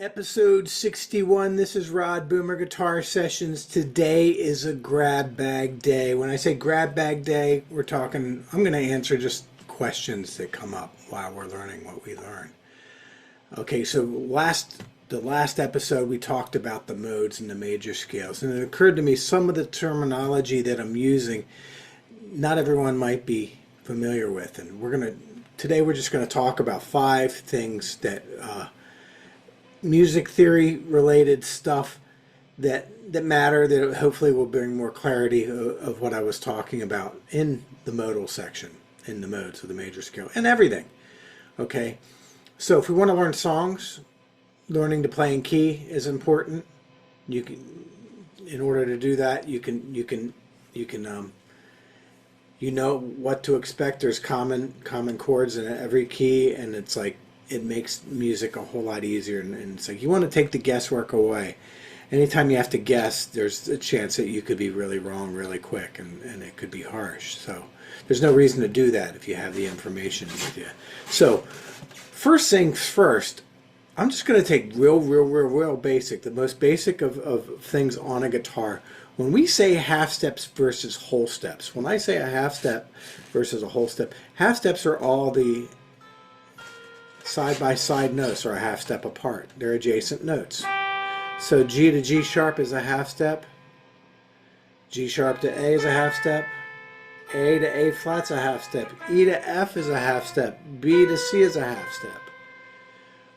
Episode 61. This is Rod Boomer Guitar Sessions. Today is a grab bag day. When I say grab bag day, I'm going to answer just questions that come up while we're learning what we learn. Okay, so the last episode we talked about the modes and the major scales, and it occurred to me some of the terminology that I'm using, not everyone might be familiar with, and today we're just going to talk about 5 things that music theory related stuff that matter, that hopefully will bring more clarity of what I was talking about in the modal section, in the modes of the major scale and everything. Okay, so if we want to learn songs, learning to play in key is important. In order to do that, you know what to expect. There's common chords in every key, and it's like it makes music a whole lot easier, and it's like you want to take the guesswork away. Anytime you have to guess, there's a chance that you could be really wrong really quick, and it could be harsh. So there's no reason to do that if you have the information with you. So first things first, I'm just going to take real basic, the most basic of things on a guitar. When we say half steps versus whole steps, when I say a half step versus a whole step, half steps are all the side-by-side notes are a half step apart. They're adjacent notes. So G to G sharp is a half step. G sharp to A is a half step. A to A flat's a half step. E to F is a half step. B to C is a half step.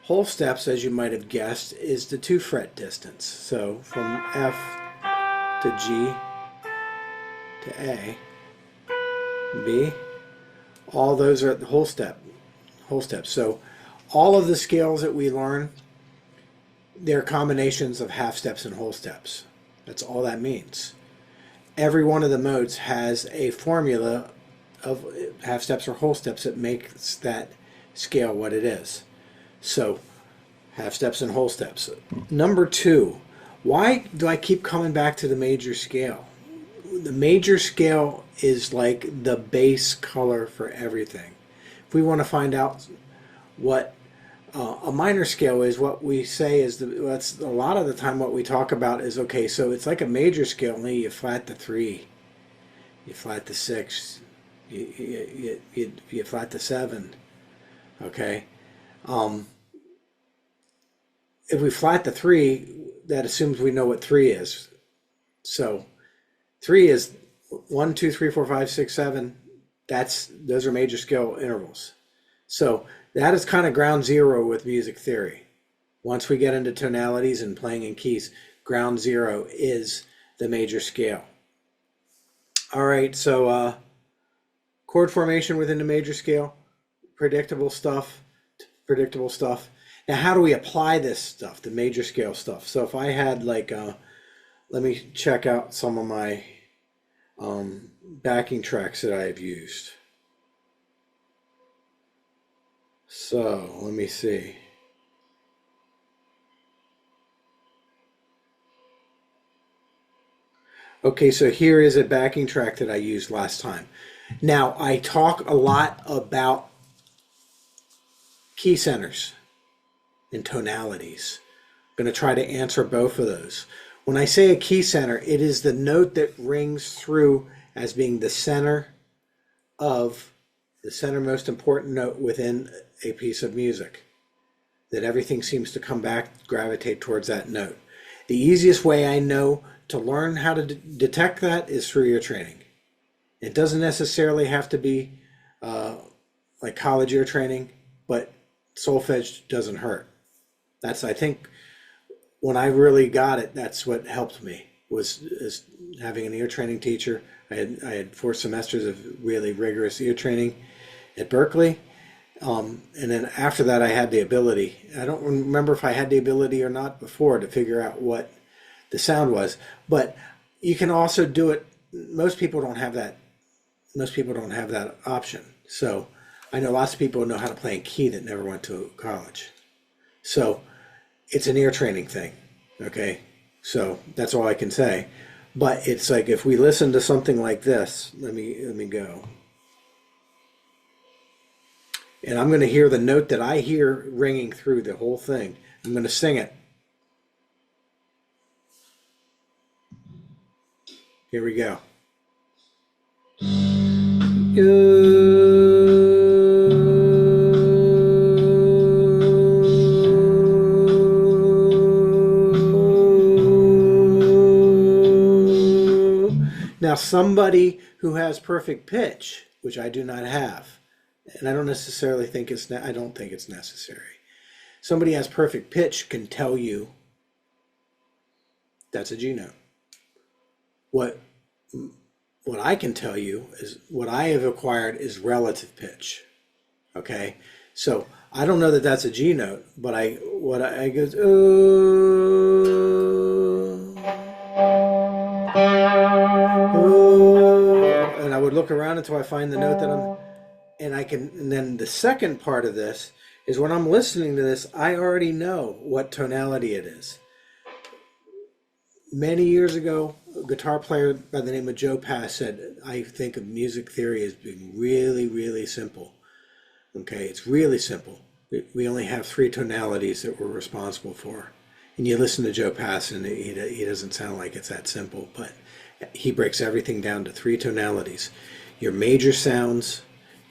Whole steps, as you might have guessed, is the 2 fret distance. So from F to G to A, B, all those are at the whole step. So all of the scales that we learn, they're combinations of half steps and whole steps. That's all that means. Every one of the modes has a formula of half steps or whole steps that makes that scale what it is. So half steps and whole steps. Number 2, why do I keep coming back to the major scale? The major scale is like the base color for everything. If we want to find out what a minor scale is, what we say is, that's a lot of the time what we talk about is, okay, so it's like a major scale, only you flat the 3, you flat the 6, you flat the 7, okay? If we flat the 3, that assumes we know what 3 is. So 3 is 1, 2, 3, 4, 5, 6, 7. Those are major scale intervals. So that is kind of ground zero with music theory. Once we get into tonalities and playing in keys, ground zero is the major scale. All right, so chord formation within the major scale, predictable stuff. Now, how do we apply this stuff, the major scale stuff? So if I had let me check out some of my backing tracks that I've used. So let me see. Okay, so here is a backing track that I used last time. Now, I talk a lot about key centers and tonalities. I'm going to try to answer both of those. When I say a key center, it is the note that rings through as being the most important note within a piece of music, that everything seems to come back, gravitate towards that note. The easiest way I know to learn how to detect that is through ear training. It doesn't necessarily have to be like college ear training, but solfege doesn't hurt. I think when I really got it, that's what helped me, is having an ear training teacher. I had 4 semesters of really rigorous ear training at Berkeley. And then after that, I had the ability. I don't remember if I had the ability or not before to figure out what the sound was. But you can also do it. Most people don't have that. Most people don't have that option. So I know lots of people who know how to play in key that never went to college. So it's an ear training thing. Okay. So that's all I can say. But it's like if we listen to something like this, let me go. And I'm going to hear the note that I hear ringing through the whole thing. I'm going to sing it. Here we go. Now, somebody who has perfect pitch, which I do not have, and I don't necessarily think I don't think it's necessary. Somebody who has perfect pitch can tell you that's a G note. What I can tell you is what I have acquired is relative pitch. Okay, so I don't know that that's a G note, but I goes and I would look around until I find the note that and then the second part of this is when I'm listening to this, I already know what tonality it is. Many years ago, a guitar player by the name of Joe Pass said, I think of music theory as being really, really simple. Okay, it's really simple. We only have 3 tonalities that we're responsible for. And you listen to Joe Pass and he doesn't sound like it's that simple, but he breaks everything down to 3 tonalities. Your major sounds,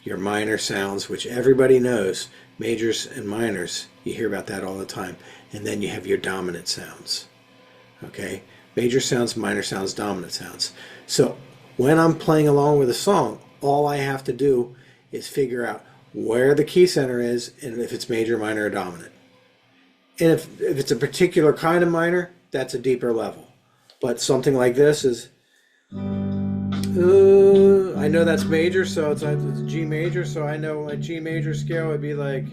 your minor sounds, which everybody knows, majors and minors, you hear about that all the time. And then you have your dominant sounds. Okay, major sounds, minor sounds, dominant sounds. So when I'm playing along with a song, all I have to do is figure out where the key center is and if it's major, minor, or dominant. And if it's a particular kind of minor, that's a deeper level. But something like this is, I know that's major, so it's G major, so I know a G major scale would be like,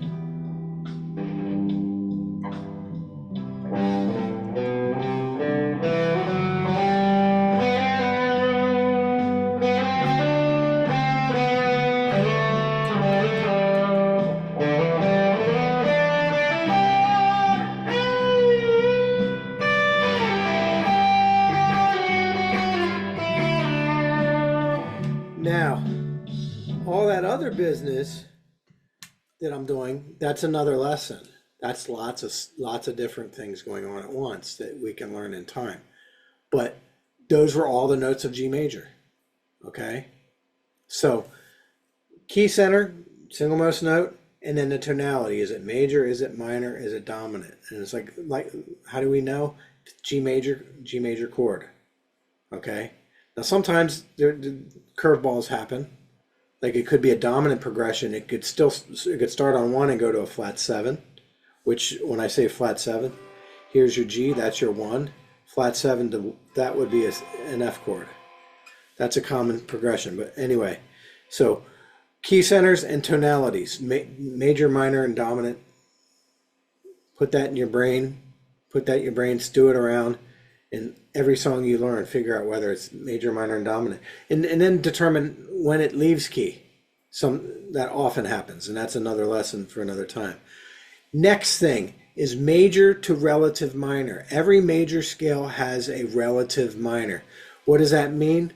now, all that other business that I'm doing, that's another lesson. That's lots of different things going on at once that we can learn in time. But those were all the notes of G major. Okay? So, key center, single most note, and then the tonality. Is it major? Is it minor? Is it dominant? And it's like how do we know? G major chord. Okay? Now sometimes curveballs happen. Like it could be a dominant progression. It could start on 1 and go to a flat 7, which when I say flat 7, here's your G, that's your 1. Flat 7 that would be an F chord. That's a common progression. But anyway, so key centers and tonalities, major, minor, and dominant. Put that in your brain. Stew it around. And every song you learn, figure out whether it's major, minor, and dominant. And then determine when it leaves key. That often happens, and that's another lesson for another time. Next thing is major to relative minor. Every major scale has a relative minor. What does that mean?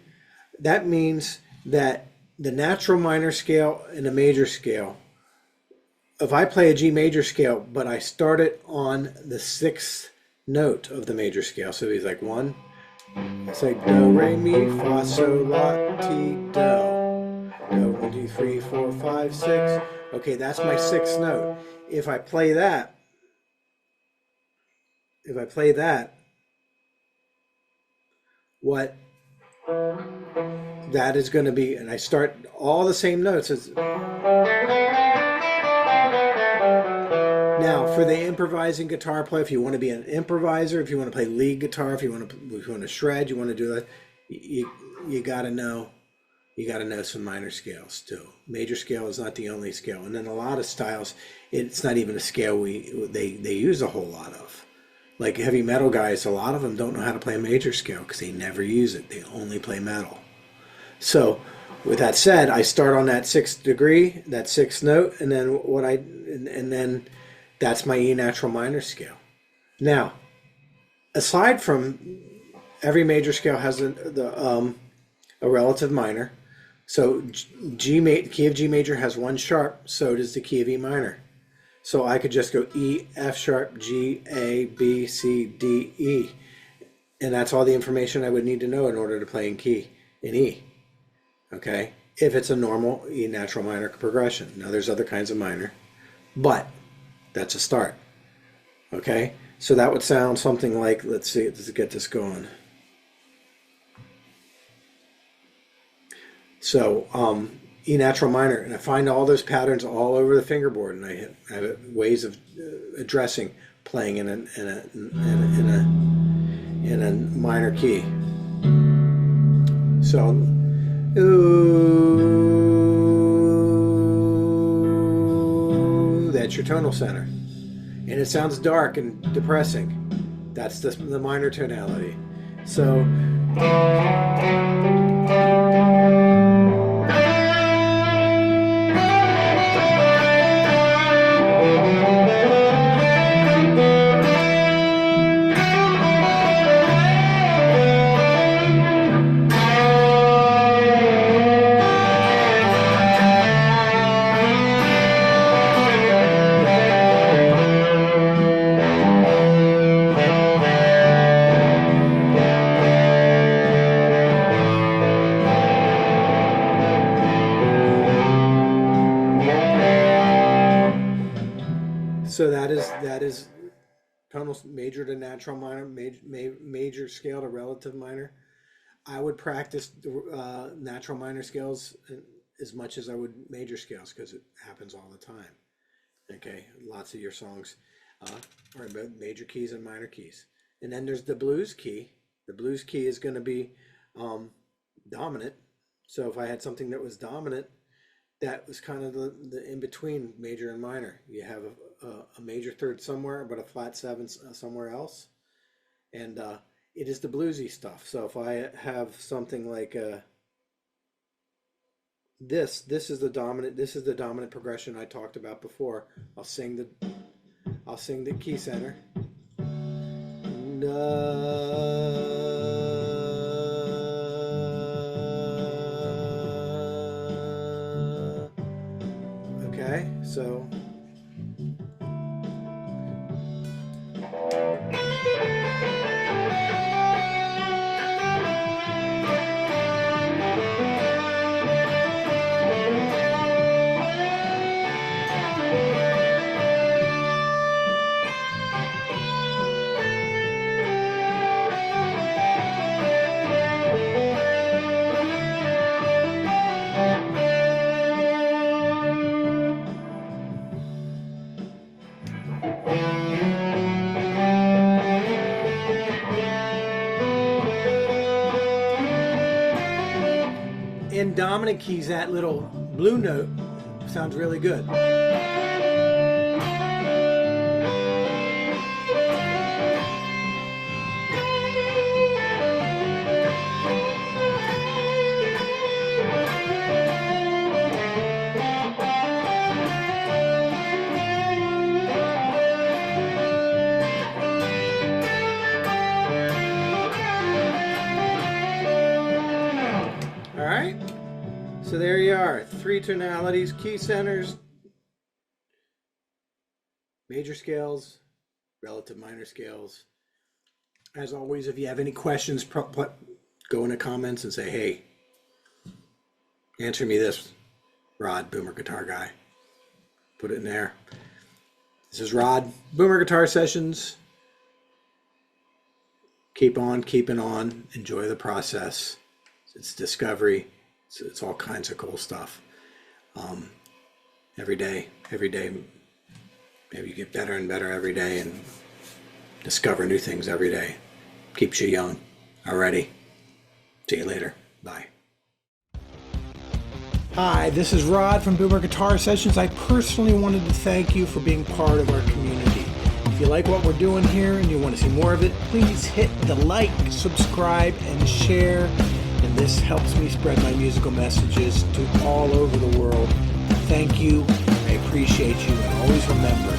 That means that the natural minor scale and the major scale, if I play a G major scale, but I start it on the 6th note of the major scale. So he's like 1. It's like do, re, mi, fa, sol, la, ti, do. Do, 1, 2, 3, 4, 5, 6. Okay, that's my 6th note. If I play that, what that is going to be, and I start all the same notes as. Now, for the improvising guitar player, if you want to be an improviser, if you want to play lead guitar, if you want to shred, you want to do that, you got to know some minor scales too. Major scale is not the only scale, and then a lot of styles, it's not even a scale they use a whole lot of. Like heavy metal guys, a lot of them don't know how to play a major scale because they never use it. They only play metal. So, with that said, I start on that 6th degree, that 6th note, and then then that's my E natural minor scale. Now, aside from every major scale has a relative minor, so key of G major has 1 sharp, so does the key of E minor. So I could just go E, F sharp, G, A, B, C, D, E. And that's all the information I would need to know in order to play in E. Okay? If it's a normal E natural minor progression. Now there's other kinds of minor, but that's a start. Okay? So that would sound something like, let's get this going. So E natural minor, and I find all those patterns all over the fingerboard, and I have ways of addressing playing in a minor key. So, ooh, that's your tonal center, and it sounds dark and depressing. That's the minor tonality. So. So that is tonal major to natural minor, major scale to relative minor. I would practice natural minor scales as much as I would major scales because it happens all the time. Okay, lots of your songs are about major keys and minor keys. And then there's the blues key. The blues key is going to be dominant. So if I had something that was dominant, that was kind of the in between major and minor. You have a major third somewhere, but a flat seven somewhere else, and it is the bluesy stuff. So if I have something like this is the dominant progression I talked about before. I'll sing the key center. Okay, so in dominant keys, that little blue note sounds really good. All right. So there you are, 3 tonalities, key centers, major scales, relative minor scales. As always, if you have any questions, go in the comments and say, hey, answer me this, Rod, Boomer Guitar Guy. Put it in there. This is Rod, Boomer Guitar Sessions. Keep on keeping on. Enjoy the process. It's discovery. It's all kinds of cool stuff. Every day, maybe you get better and better every day and discover new things every day. Keeps you young. Alrighty. See you later. Bye. Hi, this is Rod from Boomer Guitar Sessions. I personally wanted to thank you for being part of our community. If you like what we're doing here and you want to see more of it, please hit the like, subscribe, and share. And this helps me spread my musical messages to all over the world. Thank you. I appreciate you. And always remember,